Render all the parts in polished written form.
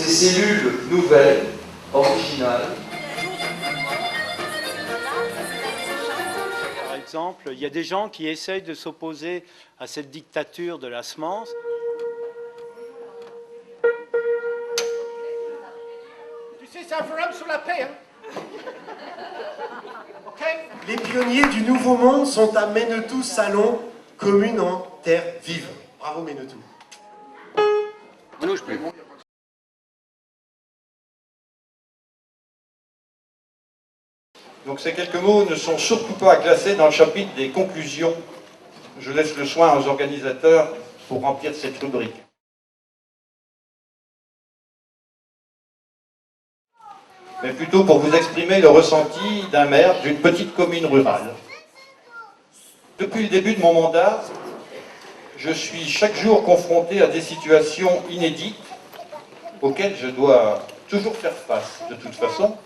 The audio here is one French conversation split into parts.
ces cellules nouvelles, originales. Par exemple, il y a des gens qui essayent de s'opposer à cette dictature de la semence. Tu sais, c'est un forum sur la paix, hein. Okay. Les pionniers du Nouveau Monde sont à Menetou Salon, commune en terre vive. Bravo Menetou. Donc ces quelques mots ne sont surtout pas à classer dans le chapitre des conclusions. Je laisse le soin aux organisateurs pour remplir cette rubrique. Mais plutôt pour vous exprimer le ressenti d'un maire d'une petite commune rurale. Depuis le début de mon mandat, je suis chaque jour confronté à des situations inédites auxquelles je dois toujours faire face de toute façon.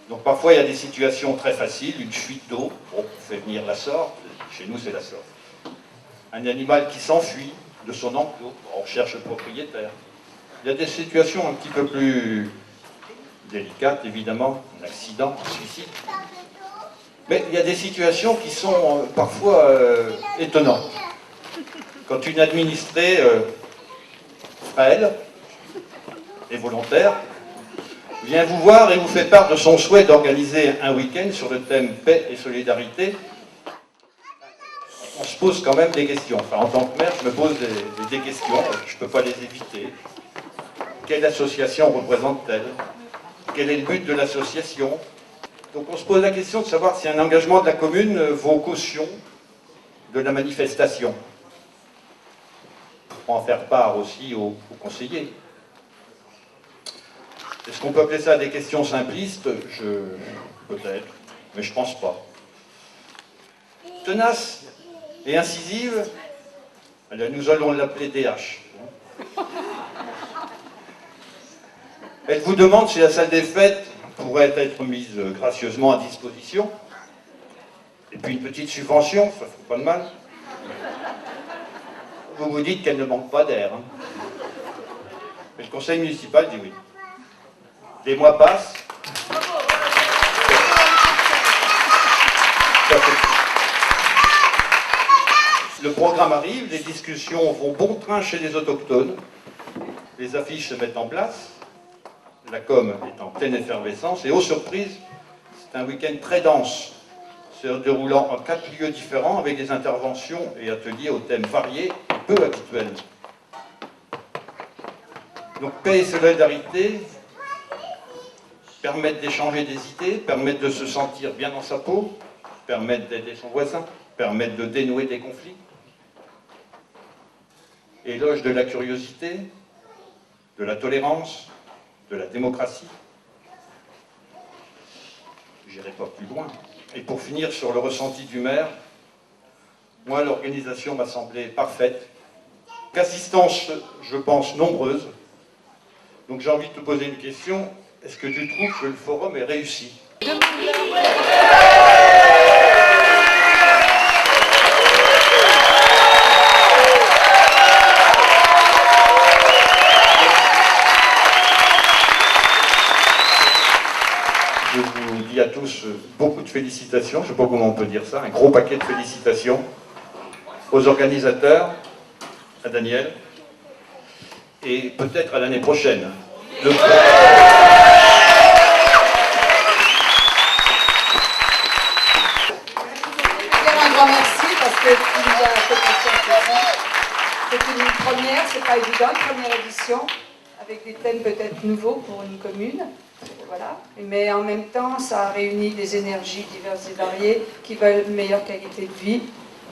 Donc parfois il y a des situations très faciles, une fuite d'eau, on fait venir la sorte, chez nous c'est la sorte. Un animal qui s'enfuit de son enclos, on cherche le propriétaire. Il y a des situations un petit peu plus délicates évidemment, un accident, un suicide. Mais il y a des situations qui sont parfois étonnantes. Quand une administrée frêle et volontaire vient vous voir et vous fait part de son souhait d'organiser un week-end sur le thème paix et solidarité, on se pose quand même des questions. Enfin, en tant que maire, je me pose des questions, je ne peux pas les éviter. Quelle association représente-t-elle? Quel est le but de l'association? Donc on se pose la question de savoir si un engagement de la commune vaut caution de la manifestation. Pour en faire part aussi aux conseillers. Est-ce qu'on peut appeler ça des questions simplistes? Peut-être, mais je ne pense pas. Tenace et incisive, nous allons l'appeler DH. Elle vous demande si la salle des fêtes pourrait être mise gracieusement à disposition. Et puis une petite subvention, ça ne fait pas de mal. Vous vous dites qu'elle ne manque pas d'air. Hein. Mais le conseil municipal dit oui. Des mois passent. Le programme arrive, les discussions vont bon train chez les autochtones. Les affiches se mettent en place. La com est en pleine effervescence. Et aux surprises, c'est un week-end très dense, se déroulant en 4 lieux différents avec des interventions et ateliers aux thèmes variés et peu habituels. Donc paix et solidarité permettent d'échanger des idées, permettent de se sentir bien dans sa peau, permettent d'aider son voisin, permettent de dénouer des conflits. Éloge de la curiosité, de la tolérance, de la démocratie. Je n'irai pas plus loin. Et pour finir sur le ressenti du maire, moi l'organisation m'a semblé parfaite, qu'assistance, je pense, nombreuse. Donc j'ai envie de te poser une question. Est-ce que tu trouves que le forum est réussi? Je vous dis à tous beaucoup de félicitations, je ne sais pas comment on peut dire ça, un gros paquet de félicitations aux organisateurs, à Daniel, et peut-être à l'année prochaine. Un grand merci parce que tu nous as fait confiance. C'est une première, c'est pas évident, une première édition avec des thèmes peut-être nouveaux pour une commune. Voilà. Mais en même temps, ça réunit des énergies diverses et variées qui veulent une meilleure qualité de vie.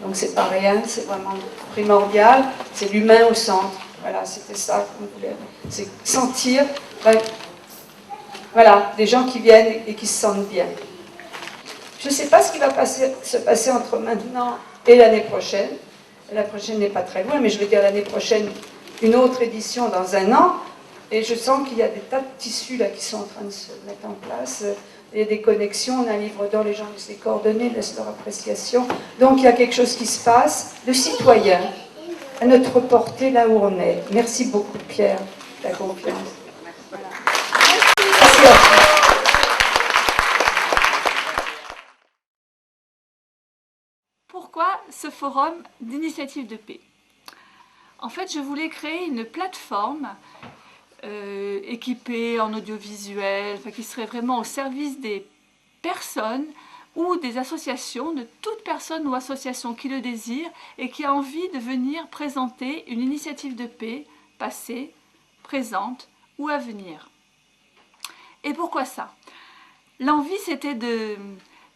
Donc c'est pas rien, c'est vraiment primordial. C'est l'humain au centre. Voilà, c'était ça qu'on voulait. C'est sentir, voilà, des gens qui viennent et qui se sentent bien. Je ne sais pas ce qui va se passer entre maintenant et l'année prochaine. La prochaine n'est pas très loin, mais je veux dire l'année prochaine, une autre édition dans un an. Et je sens qu'il y a des tas de tissus là qui sont en train de se mettre en place. Il y a des connexions, on a un livre d'or, les gens laissent les coordonnées, laissent leur appréciation. Donc il y a quelque chose qui se passe. Le citoyen, à notre portée là où on est. Merci beaucoup Pierre, ta confiance. Voilà. pourquoi ce forum d'initiative de paix? En fait, je voulais créer une plateforme équipée en audiovisuel, qui serait vraiment au service des personnes ou des associations, de toute personne ou association qui le désire et qui a envie de venir présenter une initiative de paix passée, présente ou à venir. Et pourquoi ça? L'envie, c'était de,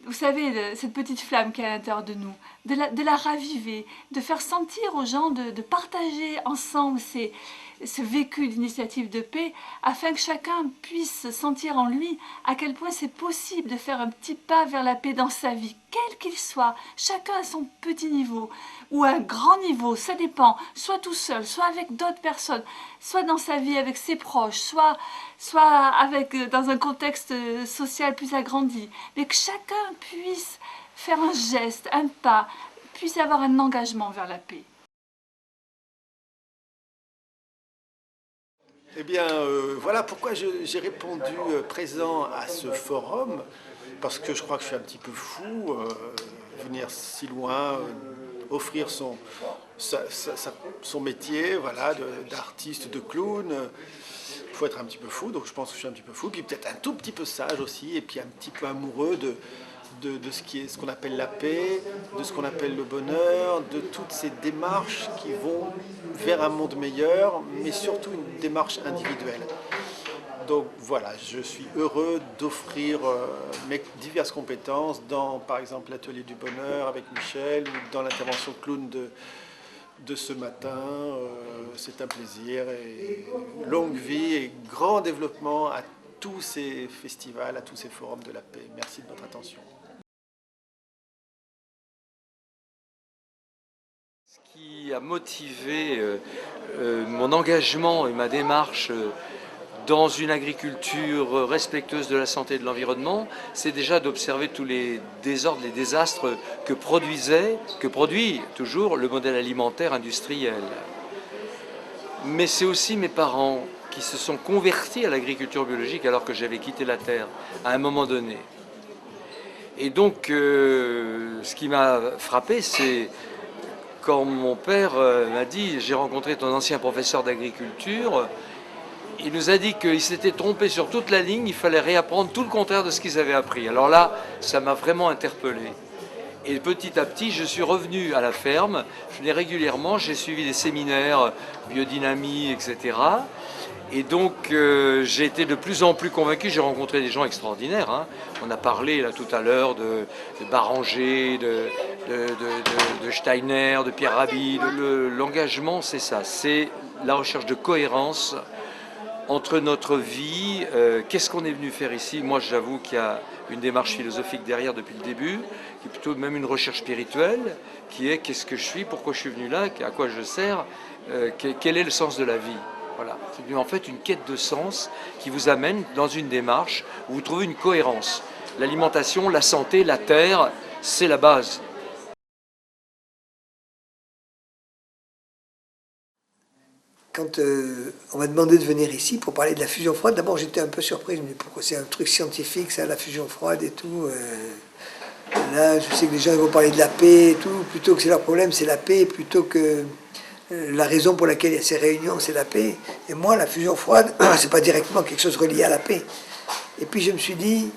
vous savez, cette petite flamme qui est à l'intérieur de nous, de la raviver, de faire sentir aux gens, de partager ensemble ce vécu d'initiative de paix, afin que chacun puisse sentir en lui à quel point c'est possible de faire un petit pas vers la paix dans sa vie, quel qu'il soit, chacun à son petit niveau, ou à un grand niveau, ça dépend, soit tout seul, soit avec d'autres personnes, soit dans sa vie avec ses proches, soit dans un contexte social plus agrandi, mais que chacun puisse faire un geste, un pas, puisse avoir un engagement vers la paix. Eh bien, voilà pourquoi j'ai répondu présent à ce forum, parce que je crois que je suis un petit peu fou, venir si loin, offrir son métier, voilà, d'artiste, de clown. Il faut être un petit peu fou, donc je pense que je suis un petit peu fou, puis peut-être un tout petit peu sage aussi, et puis un petit peu amoureux de ce qu'on appelle la paix, de ce qu'on appelle le bonheur, de toutes ces démarches qui vont vers un monde meilleur, mais surtout une démarche individuelle. Donc voilà, je suis heureux d'offrir mes diverses compétences dans, par exemple, l'atelier du bonheur avec Michel, ou dans l'intervention clown de ce matin. C'est un plaisir, et longue vie et grand développement à tous ces festivals, à tous ces forums de la paix. Merci de votre attention. Ce qui a motivé mon engagement et ma démarche dans une agriculture respectueuse de la santé et de l'environnement, c'est déjà d'observer tous les désordres, les désastres que produit toujours le modèle alimentaire industriel. Mais c'est aussi mes parents qui se sont convertis à l'agriculture biologique alors que j'avais quitté la terre à un moment donné. Et donc, ce qui m'a frappé, c'est quand mon père m'a dit « J'ai rencontré ton ancien professeur d'agriculture », il nous a dit qu'il s'était trompé sur toute la ligne, il fallait réapprendre tout le contraire de ce qu'ils avaient appris. Alors là, ça m'a vraiment interpellé. Et petit à petit, je suis revenu à la ferme, je venais régulièrement, j'ai suivi des séminaires, biodynamie, etc. Et donc, j'ai été de plus en plus convaincu, j'ai rencontré des gens extraordinaires. Hein. On a parlé là tout à l'heure de Baranger, de Steiner, de Pierre Rabhi. L'engagement, c'est ça, c'est la recherche de cohérence entre notre vie, qu'est-ce qu'on est venu faire ici? Moi, j'avoue qu'il y a une démarche philosophique derrière depuis le début, qui est plutôt même une recherche spirituelle, qui est qu'est-ce que je suis, pourquoi je suis venu là, à quoi je sers, quel est le sens de la vie. Voilà. C'est en fait une quête de sens qui vous amène dans une démarche où vous trouvez une cohérence. L'alimentation, la santé, la terre, c'est la base. Quand on m'a demandé de venir ici pour parler de la fusion froide, d'abord j'étais un peu surpris, je me dis pourquoi c'est un truc scientifique, ça, la fusion froide et tout. Là, je sais que les gens ils vont parler de la paix et tout, plutôt que c'est leur problème, c'est la paix, plutôt que la raison pour laquelle il y a ces réunions, c'est la paix. Et moi, la fusion froide, c'est pas directement quelque chose relié à la paix. Et puis je me suis dit,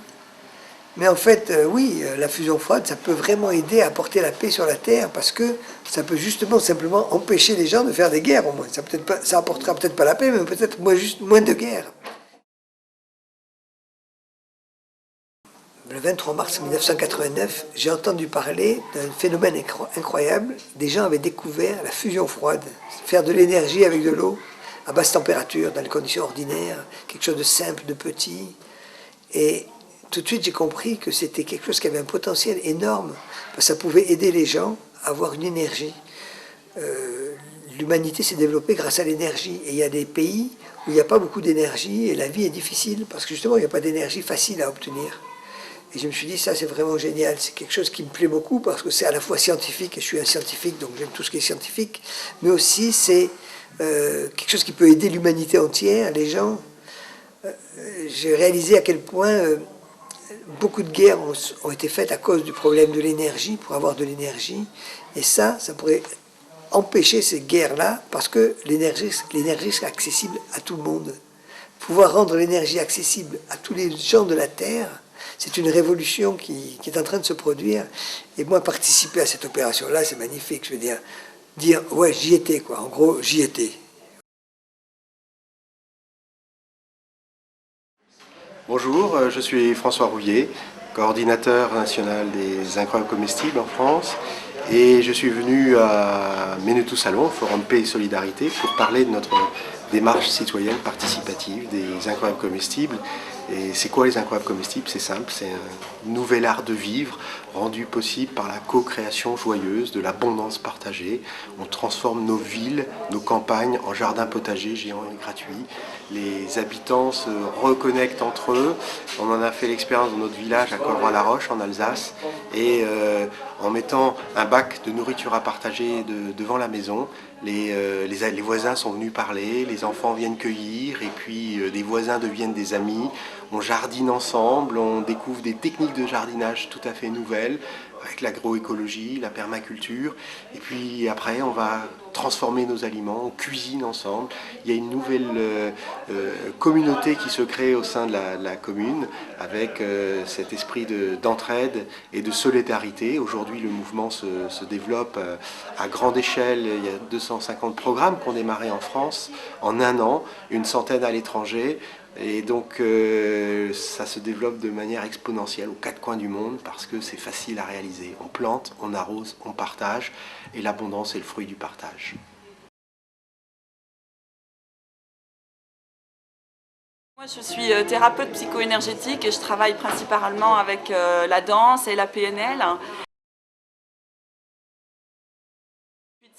mais en fait, oui, la fusion froide, ça peut vraiment aider à apporter la paix sur la Terre, parce que ça peut justement simplement empêcher les gens de faire des guerres, au moins. Ça apportera peut-être pas la paix, mais peut-être moins de guerres. Le 23 mars 1989, j'ai entendu parler d'un phénomène incroyable. Des gens avaient découvert la fusion froide, faire de l'énergie avec de l'eau à basse température, dans les conditions ordinaires, quelque chose de simple, de petit. Et tout de suite, j'ai compris que c'était quelque chose qui avait un potentiel énorme, parce que ça pouvait aider les gens à avoir une énergie. L'humanité s'est développée grâce à l'énergie, et il y a des pays où il n'y a pas beaucoup d'énergie, et la vie est difficile, parce que justement, il n'y a pas d'énergie facile à obtenir. Et je me suis dit, ça c'est vraiment génial, c'est quelque chose qui me plaît beaucoup, parce que c'est à la fois scientifique, et je suis un scientifique, donc j'aime tout ce qui est scientifique, mais aussi c'est quelque chose qui peut aider l'humanité entière, les gens. J'ai réalisé à quel point beaucoup de guerres ont été faites à cause du problème de l'énergie, pour avoir de l'énergie. Et ça pourrait empêcher ces guerres-là, parce que l'énergie sera accessible à tout le monde. Pouvoir rendre l'énergie accessible à tous les gens de la Terre, c'est une révolution qui est en train de se produire. Et moi, participer à cette opération-là, c'est magnifique. Je veux dire ouais, j'y étais, quoi. En gros, j'y étais. Bonjour, je suis François Rouillet, coordinateur national des incroyables comestibles en France. Et je suis venu à Menetou Salon, Forum Paix et Solidarité, pour parler de notre démarche citoyenne participative des incroyables comestibles. Et c'est quoi les incroyables comestibles? C'est simple, c'est un nouvel art de vivre rendu possible par la co-création joyeuse de l'abondance partagée. On transforme nos villes, nos campagnes en jardins potagers géants et gratuits. Les habitants se reconnectent entre eux. On en a fait l'expérience dans notre village à Corroy-la-Roche en Alsace. Et en mettant un bac de nourriture à partager devant la maison, les voisins sont venus parler, les enfants viennent cueillir, et puis des voisins deviennent des amis. On jardine ensemble, on découvre des techniques de jardinage tout à fait nouvelles, avec l'agroécologie, la permaculture. Et puis après, on va transformer nos aliments, on cuisine ensemble. Il y a une nouvelle communauté qui se crée au sein de la commune, avec cet esprit d'entraide et de solidarité. Aujourd'hui, le mouvement se développe à grande échelle. Il y a 250 programmes qui ont démarré en France en un an, une centaine à l'étranger. Et donc ça se développe de manière exponentielle aux quatre coins du monde parce que c'est facile à réaliser. On plante, on arrose, on partage et l'abondance est le fruit du partage. Moi je suis thérapeute psycho-énergétique et je travaille principalement avec la danse et la PNL.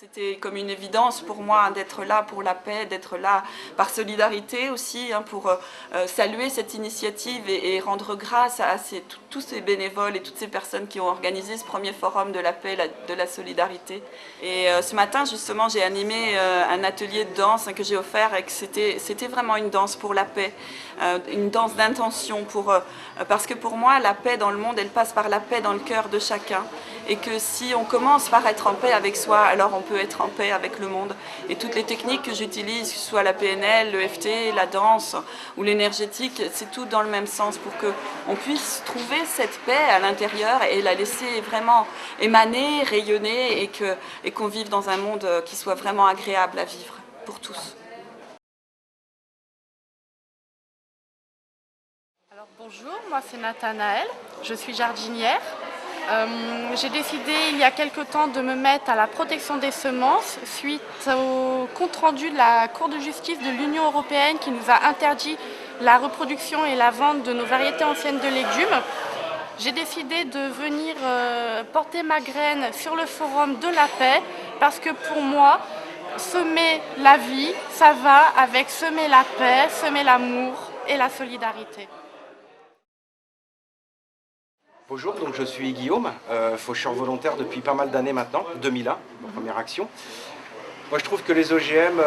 C'était comme une évidence pour moi d'être là pour la paix, d'être là par solidarité aussi, pour saluer cette initiative et rendre grâce à tous ces bénévoles et toutes ces personnes qui ont organisé ce premier forum de la paix, de la solidarité. Et ce matin justement j'ai animé un atelier de danse que j'ai offert et que c'était vraiment une danse pour la paix, une danse d'intention parce que pour moi la paix dans le monde elle passe par la paix dans le cœur de chacun et que si on commence par être en paix avec soi, alors on peut être en paix avec le monde. Et toutes les techniques que j'utilise, que ce soit la PNL, l'EFT, la danse ou l'énergétique, c'est tout dans le même sens pour qu'on puisse trouver cette paix à l'intérieur et la laisser vraiment émaner, rayonner et qu'on vive dans un monde qui soit vraiment agréable à vivre pour tous. Alors bonjour, moi c'est Nathanaël, je suis jardinière. J'ai décidé il y a quelque temps de me mettre à la protection des semences suite au compte-rendu de la Cour de justice de l'Union européenne qui nous a interdit la reproduction et la vente de nos variétés anciennes de légumes. J'ai décidé de venir porter ma graine sur le forum de la paix parce que pour moi, semer la vie, ça va avec semer la paix, semer l'amour et la solidarité. Bonjour, donc je suis Guillaume, faucheur volontaire depuis pas mal d'années maintenant, 2001, ma première action. Moi je trouve que les OGM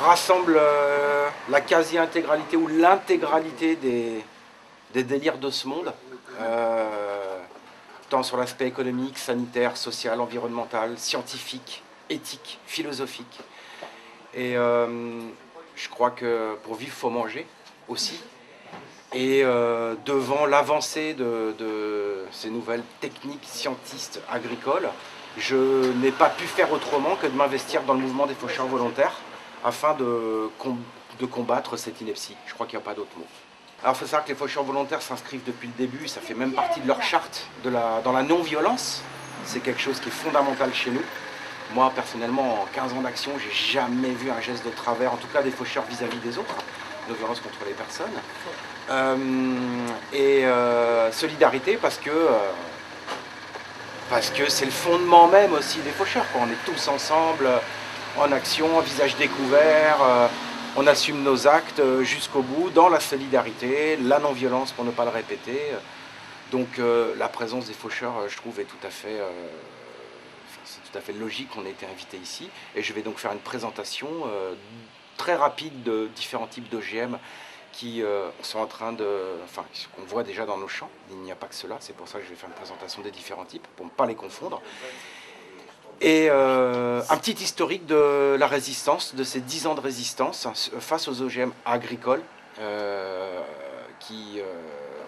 rassemblent la quasi-intégralité ou l'intégralité des délires de ce monde, tant sur l'aspect économique, sanitaire, social, environnemental, scientifique, éthique, philosophique. Et je crois que pour vivre, il faut manger aussi. Et devant l'avancée de ces nouvelles techniques scientistes agricoles, je n'ai pas pu faire autrement que de m'investir dans le mouvement des faucheurs volontaires afin de combattre cette ineptie. Je crois qu'il n'y a pas d'autre mot. Alors il faut savoir que les faucheurs volontaires s'inscrivent depuis le début, ça fait même partie de leur charte dans la non-violence. C'est quelque chose qui est fondamental chez nous. Moi personnellement, en 15 ans d'action, j'ai jamais vu un geste de travers, en tout cas des faucheurs vis-à-vis des autres, de violence contre les personnes. Solidarité parce que c'est le fondement même aussi des faucheurs. On est tous ensemble, en action, en visage découvert, on assume nos actes jusqu'au bout, dans la solidarité, la non-violence pour ne pas le répéter. Donc la présence des faucheurs, je trouve, est tout à fait, c'est tout à fait logique qu'on ait été invité ici. Et je vais donc faire une présentation très rapide de différents types d'OGM qui sont en train de... Enfin, qu'on voit déjà dans nos champs. Il n'y a pas que cela, c'est pour ça que je vais faire une présentation des différents types, pour ne pas les confondre. Et un petit historique de la résistance, de ces 10 ans de résistance face aux OGM agricoles,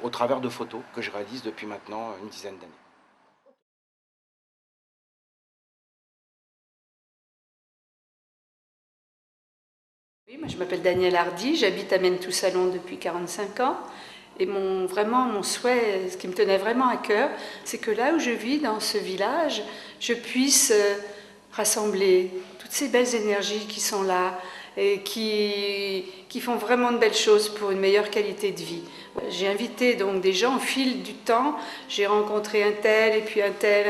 au travers de photos que je réalise depuis maintenant une dizaine d'années. Oui, moi je m'appelle Danielle Hardy, j'habite à Menetou-Salon depuis 45 ans. Et vraiment mon souhait, ce qui me tenait vraiment à cœur, c'est que là où je vis, dans ce village, je puisse rassembler toutes ces belles énergies qui sont là et qui font vraiment de belles choses pour une meilleure qualité de vie. J'ai invité donc des gens au fil du temps, j'ai rencontré un tel et puis un tel,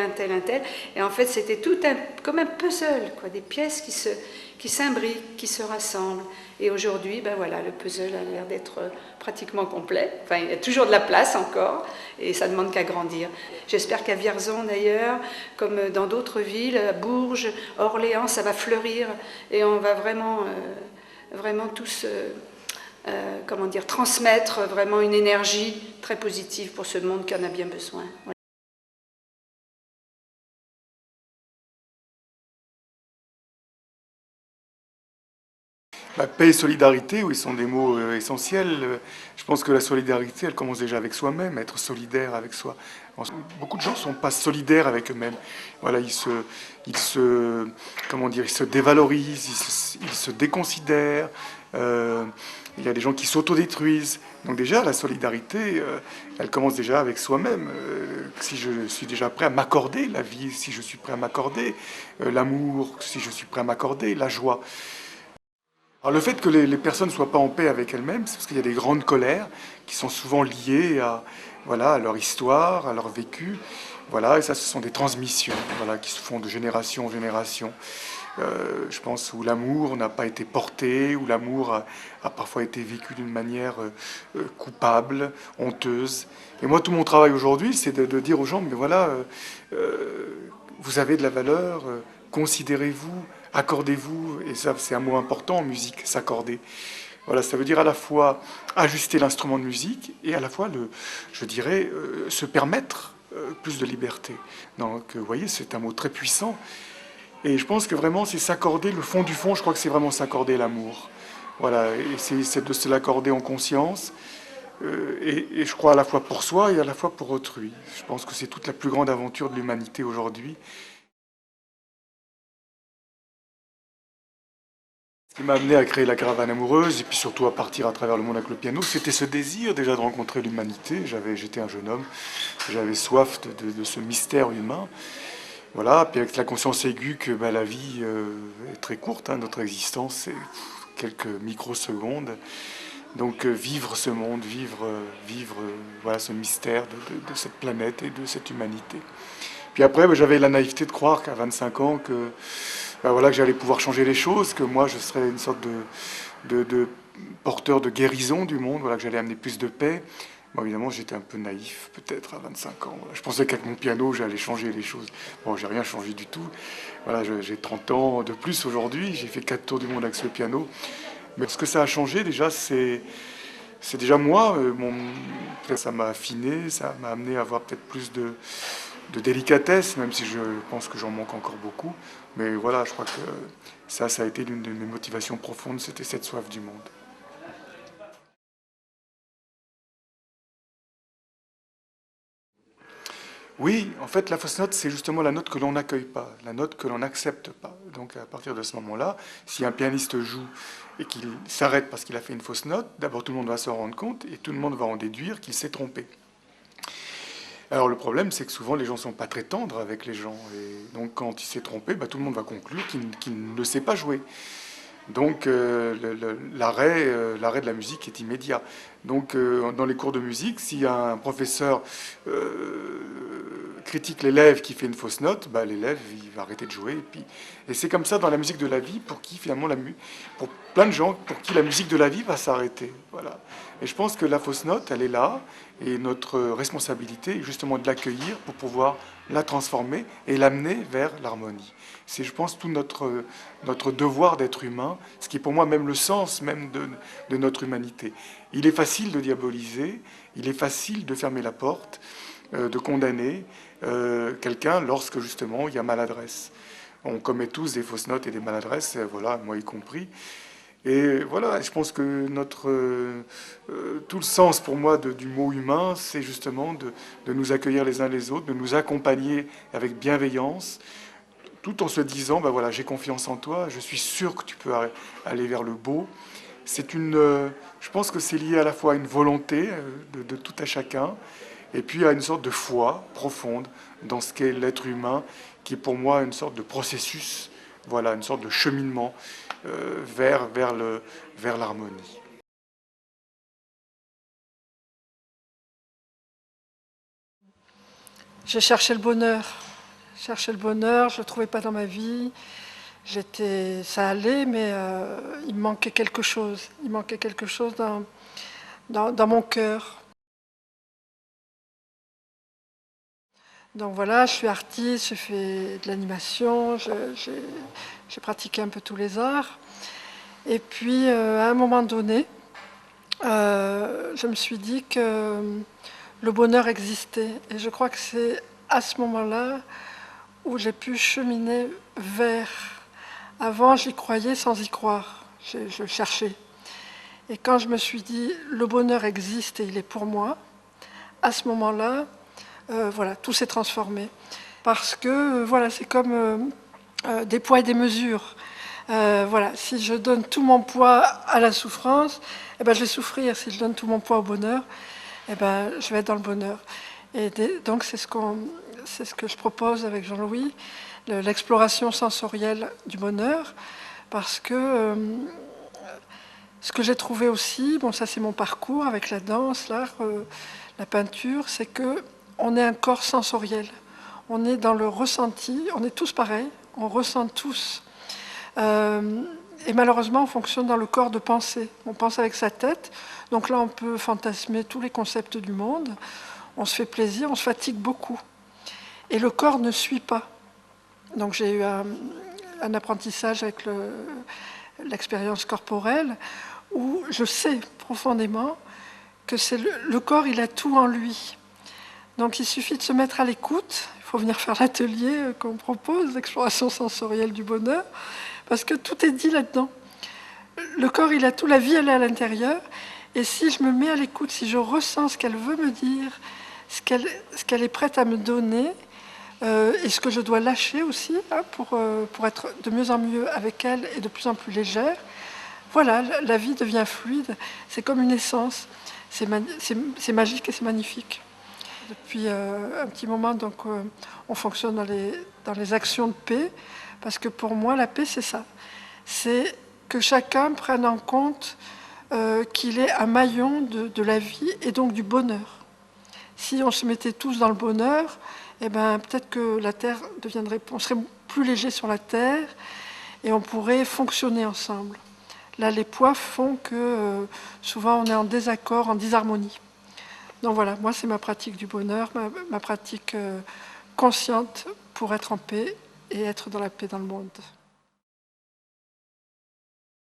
et en fait c'était tout comme un puzzle, quoi, des pièces qui s'imbriquent, qui se rassemblent. Et aujourd'hui, ben voilà, le puzzle a l'air d'être pratiquement complet. Enfin, il y a toujours de la place encore, et ça ne demande qu'à grandir. J'espère qu'à Vierzon d'ailleurs, comme dans d'autres villes, à Bourges, Orléans, ça va fleurir, et on va vraiment tous transmettre vraiment une énergie très positive pour ce monde qui en a bien besoin. Voilà. La paix et solidarité, oui, sont des mots essentiels. Je pense que la solidarité, elle commence déjà avec soi-même, être solidaire avec soi. Beaucoup de gens ne sont pas solidaires avec eux-mêmes. Voilà, ils se dévalorisent, ils se déconsidèrent. Il y a des gens qui s'autodétruisent. Donc déjà, la solidarité, elle commence déjà avec soi-même. Si je suis déjà prêt à m'accorder la vie, si je suis prêt à m'accorder l'amour, si je suis prêt à m'accorder la joie. Alors le fait que les personnes ne soient pas en paix avec elles-mêmes, c'est parce qu'il y a des grandes colères qui sont souvent liées à leur histoire, à leur vécu. Voilà, et ça, ce sont des transmissions qui se font de génération en génération. Je pense où l'amour n'a pas été porté, où l'amour a parfois été vécu d'une manière coupable, honteuse. Et moi, tout mon travail aujourd'hui, c'est de dire aux gens, mais voilà, vous avez de la valeur, considérez-vous, accordez-vous, et ça c'est un mot important en musique, s'accorder. Voilà, ça veut dire à la fois ajuster l'instrument de musique et à la fois, se permettre plus de liberté. Donc vous voyez, c'est un mot très puissant. Et je pense que vraiment c'est s'accorder, le fond du fond, je crois que c'est vraiment s'accorder l'amour. Voilà, et c'est de se l'accorder en conscience, et je crois à la fois pour soi et à la fois pour autrui. Je pense que c'est toute la plus grande aventure de l'humanité aujourd'hui. Ce qui m'a amené à créer la Caravane Amoureuse et puis surtout à partir à travers le monde avec le piano, c'était ce désir déjà de rencontrer l'humanité. J'étais un jeune homme, j'avais soif de ce mystère humain. Voilà, puis avec la conscience aiguë que la vie est très courte, notre existence c'est quelques microsecondes. Donc vivre ce monde, vivre ce mystère de cette planète et de cette humanité. Puis après, j'avais la naïveté de croire qu'à 25 ans, que j'allais pouvoir changer les choses, que moi je serais une sorte de porteur de guérison du monde, que j'allais amener plus de paix. Bon, évidemment, j'étais un peu naïf, peut-être à 25 ans. Je pensais qu'avec mon piano, j'allais changer les choses. Bon, j'ai rien changé du tout. Voilà, j'ai 30 ans de plus aujourd'hui, j'ai fait 4 tours du monde avec ce piano. Mais ce que ça a changé, déjà, c'est déjà moi. Ça m'a affiné, ça m'a amené à avoir peut-être plus de délicatesse, même si je pense que j'en manque encore beaucoup. Mais voilà, je crois que ça a été l'une de mes motivations profondes, c'était cette soif du monde. Oui, en fait, la fausse note, c'est justement la note que l'on n'accueille pas, la note que l'on n'accepte pas. Donc à partir de ce moment-là, si un pianiste joue et qu'il s'arrête parce qu'il a fait une fausse note, d'abord tout le monde va s'en rendre compte et tout le monde va en déduire qu'il s'est trompé. Alors le problème, c'est que souvent les gens ne sont pas très tendres avec les gens. Et donc quand il s'est trompé, tout le monde va conclure qu'il ne sait pas jouer. Donc l'arrêt de la musique est immédiat. Donc dans les cours de musique, si un professeur critique l'élève qui fait une fausse note, l'élève il va arrêter de jouer. Et c'est comme ça dans la musique de la vie, pour qui finalement pour plein de gens, pour qui la musique de la vie va s'arrêter. Voilà. Et je pense que la fausse note, elle est là, et notre responsabilité est justement de l'accueillir pour pouvoir la transformer et l'amener vers l'harmonie. C'est, je pense, tout notre devoir d'être humain, ce qui est pour moi même le sens même de notre humanité. Il est facile de diaboliser, il est facile de fermer la porte, de condamner quelqu'un lorsque justement il y a maladresse. On commet tous des fausses notes et des maladresses, voilà, moi y compris. Et voilà, je pense que tout le sens pour moi du mot humain, c'est justement de nous accueillir les uns les autres, de nous accompagner avec bienveillance, tout en se disant, ben voilà, j'ai confiance en toi, je suis sûr que tu peux aller vers le beau. Je pense que c'est lié à la fois à une volonté de tout à chacun, et puis à une sorte de foi profonde dans ce qu'est l'être humain, qui est pour moi une sorte de processus, voilà, une sorte de cheminement vers l'harmonie. J'ai cherché le bonheur. Je ne le trouvais pas dans ma vie. Ça allait, mais il me manquait quelque chose. Il manquait quelque chose dans mon cœur. Donc voilà, je suis artiste, j'ai fait de l'animation, j'ai pratiqué un peu tous les arts. Et puis, à un moment donné, je me suis dit que le bonheur existait. Et je crois que c'est à ce moment-là où j'ai pu cheminer vers. Avant, j'y croyais sans y croire. Je cherchais. Et quand je me suis dit, le bonheur existe et il est pour moi, à ce moment-là, voilà, tout s'est transformé. Parce que, voilà, c'est comme des poids et des mesures. Voilà, si je donne tout mon poids à la souffrance, eh ben, je vais souffrir. Si je donne tout mon poids au bonheur, eh ben, je vais être dans le bonheur. Et donc, c'est ce que je propose avec Jean-Louis, l'exploration sensorielle du bonheur, parce que ce que j'ai trouvé aussi, bon, ça c'est mon parcours avec la danse, l'art, la peinture, c'est que on est un corps sensoriel. On est dans le ressenti, on est tous pareils, on ressent tous. Et malheureusement, on fonctionne dans le corps de pensée. On pense avec sa tête, donc là on peut fantasmer tous les concepts du monde, on se fait plaisir, on se fatigue beaucoup. Et le corps ne suit pas. Donc j'ai eu un apprentissage avec l'expérience corporelle où je sais profondément que le corps, il a tout en lui. Donc il suffit de se mettre à l'écoute. Il faut venir faire l'atelier qu'on propose, l'exploration sensorielle du bonheur, parce que tout est dit là-dedans. Le corps, il a tout, la vie, elle est à l'intérieur. Et si je me mets à l'écoute, si je ressens ce qu'elle veut me dire, ce qu'elle est prête à me donner, et ce que je dois lâcher aussi, hein, pour être de mieux en mieux avec elle et de plus en plus légère, voilà, la vie devient fluide. C'est comme une essence. C'est magique et c'est magnifique. Depuis un petit moment, donc, on fonctionne dans les actions de paix, parce que pour moi, la paix, c'est ça. C'est que chacun prenne en compte qu'il est un maillon de la vie et donc du bonheur. Si on se mettait tous dans le bonheur, eh ben, peut-être que la Terre deviendrait... On serait plus léger sur la Terre et on pourrait fonctionner ensemble. Là, les poids font que souvent on est en désaccord, en disharmonie. Donc voilà, moi c'est ma pratique du bonheur, ma pratique consciente pour être en paix et être dans la paix dans le monde.